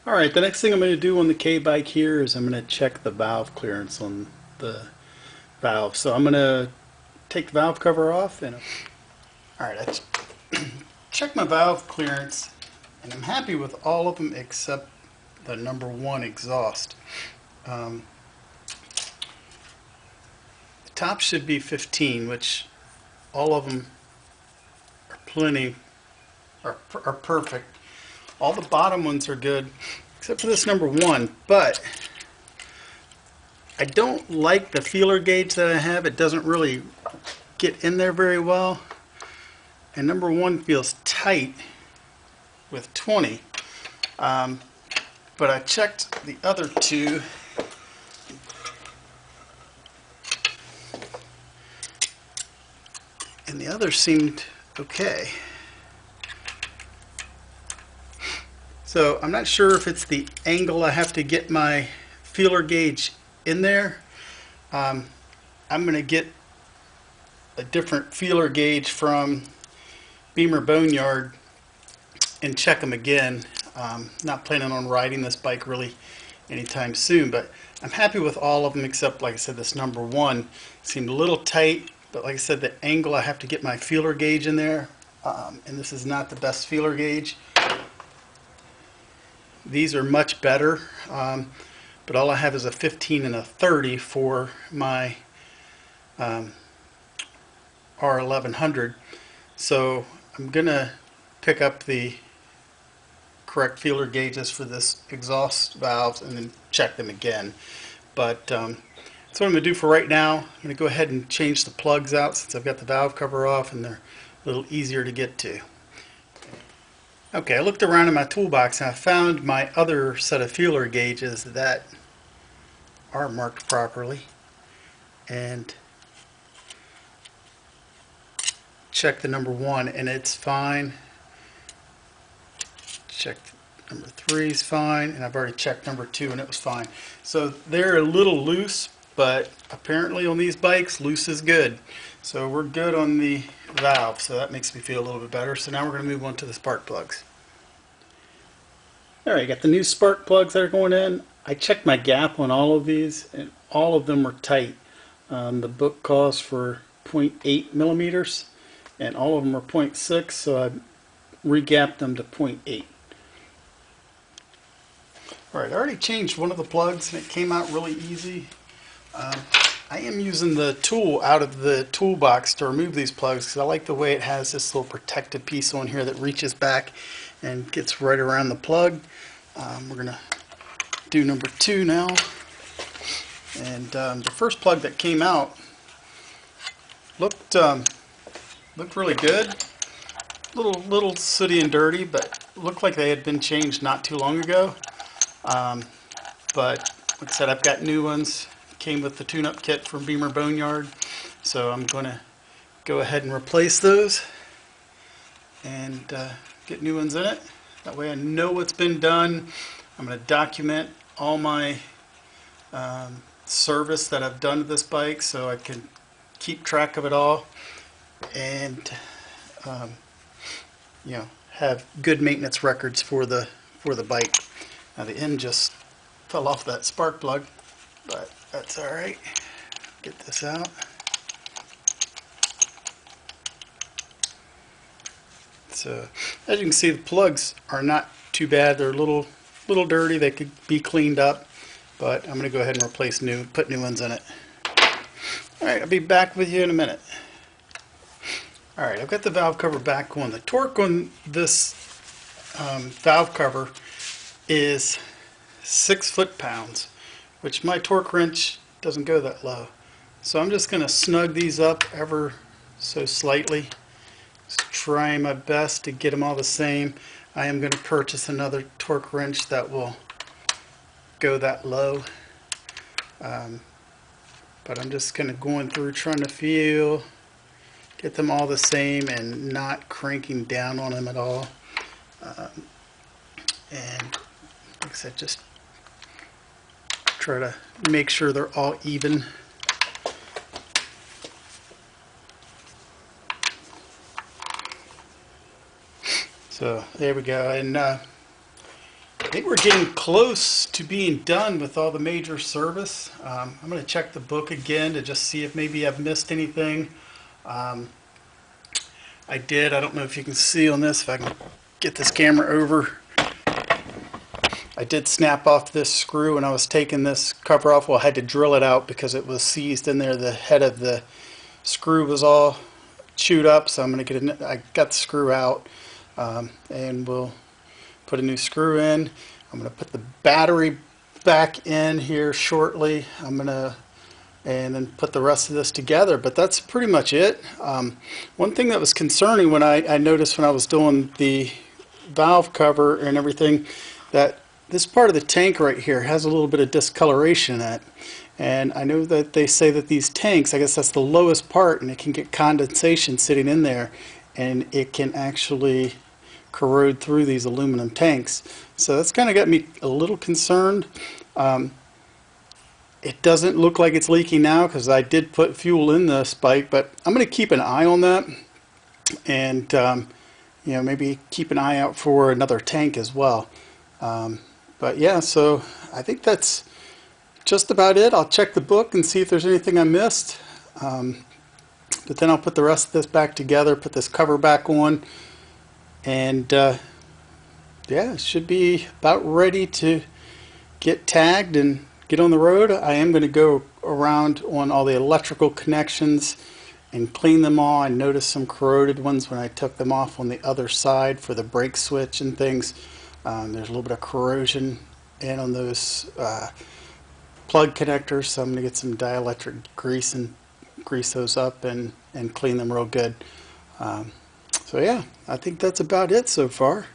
Alright, the next thing I'm going to do on the K bike here is I'm going to check the valve clearance on the valve. So I'm going to take the valve cover off and alright, I checked my valve clearance and I'm happy with all of them except the number one exhaust. The top should be 15, which all of them are plenty, are perfect. All the bottom ones are good except for this number one, but I don't like the feeler gauge that I have. It doesn't really get in there very well. And number one feels tight with 20. But I checked the other two. And the others seemed okay. So I'm not sure if it's the angle I have to get my feeler gauge in there. I'm going to get a different feeler gauge from Beamer Boneyard and check them again. Not planning on riding this bike really anytime soon, but I'm happy with all of them except, like I said, this number one seemed a little tight, but like I said, the angle I have to get my feeler gauge in there, and this is not the best feeler gauge. These are much better, but all I have is a 15 and a 30 for my R1100. So I'm gonna pick up the correct feeler gauges for this exhaust valves and then check them again. But that's what I'm gonna do for right now. I'm gonna go ahead and change the plugs out since I've got the valve cover off and they're a little easier to get to. Okay, I looked around in my toolbox and I found my other set of feeler gauges that are marked properly, and check the number one and it's fine. Checked number three is fine, and I've already checked number two and it was fine. So they're a little loose, but apparently on these bikes loose is good. So we're good on the valve, so that makes me feel a little bit better. So now we're going to move on to the spark plugs. Alright, got the new spark plugs that are going in. I checked my gap on all of these and all of them were tight. The book calls for 0.8 millimeters and all of them are 0.6, so I re-gapped them to 0.8. Alright, I already changed one of the plugs and it came out really easy. I am using the tool out of the toolbox to remove these plugs because I like the way it has this little protective piece on here that reaches back and gets right around the plug. We're going to do number two now. And the first plug that came out looked really good. Little sooty and dirty, but looked like they had been changed not too long ago. But like I said, I've got new ones. Came with the tune-up kit from Beamer Boneyard, so I'm going to go ahead and replace those and get new ones in it. That way I know what's been done. I'm going to document all my service that I've done to this bike so I can keep track of it all and you know, have good maintenance records for the bike. Now the end just fell off that spark plug, but that's alright. Get this out. So as you can see, the plugs are not too bad. They're a little dirty. They could be cleaned up, but I'm going to go ahead and put new ones in it. Alright, I'll be back with you in a minute. Alright, I've got the valve cover back on. The torque on this valve cover is 6 foot-pounds, which my torque wrench doesn't go that low. So I'm just going to snug these up ever so slightly. Just trying my best to get them all the same. I am going to purchase another torque wrench that will go that low. But I'm just kind of going through trying to feel, get them all the same and not cranking down on them at all. And like I said, just try to make sure they're all even. So there we go. And I think we're getting close to being done with all the major service. I'm going to check the book again to just see if maybe I've missed anything. I did. I don't know if you can see on this, if I can get this camera over. I did snap off this screw when I was taking this cover off. Well, I had to drill it out because it was seized in there. The head of the screw was all chewed up, so I'm going to get it. I got the screw out, and we'll put a new screw in. I'm going to put the battery back in here shortly. And then put the rest of this together, but that's pretty much it. One thing that was concerning when I noticed when I was doing the valve cover and everything, that this part of the tank right here has a little bit of discoloration in it. And I know that they say that these tanks, I guess that's the lowest part, and it can get condensation sitting in there, and it can actually corrode through these aluminum tanks. So that's kind of got me a little concerned. It doesn't look like it's leaking now because I did put fuel in this bike, but I'm going to keep an eye on that, and you know, maybe keep an eye out for another tank as well. But yeah, so I think that's just about it. I'll check the book and see if there's anything I missed, but then I'll put the rest of this back together, put this cover back on, and yeah, it should be about ready to get tagged and get on the road. I am going to go around on all the electrical connections and clean them all. I noticed some corroded ones when I took them off on the other side for the brake switch and things. There's a little bit of corrosion in on those plug connectors, so I'm going to get some dielectric grease and grease those up and clean them real good. So yeah, I think that's about it so far.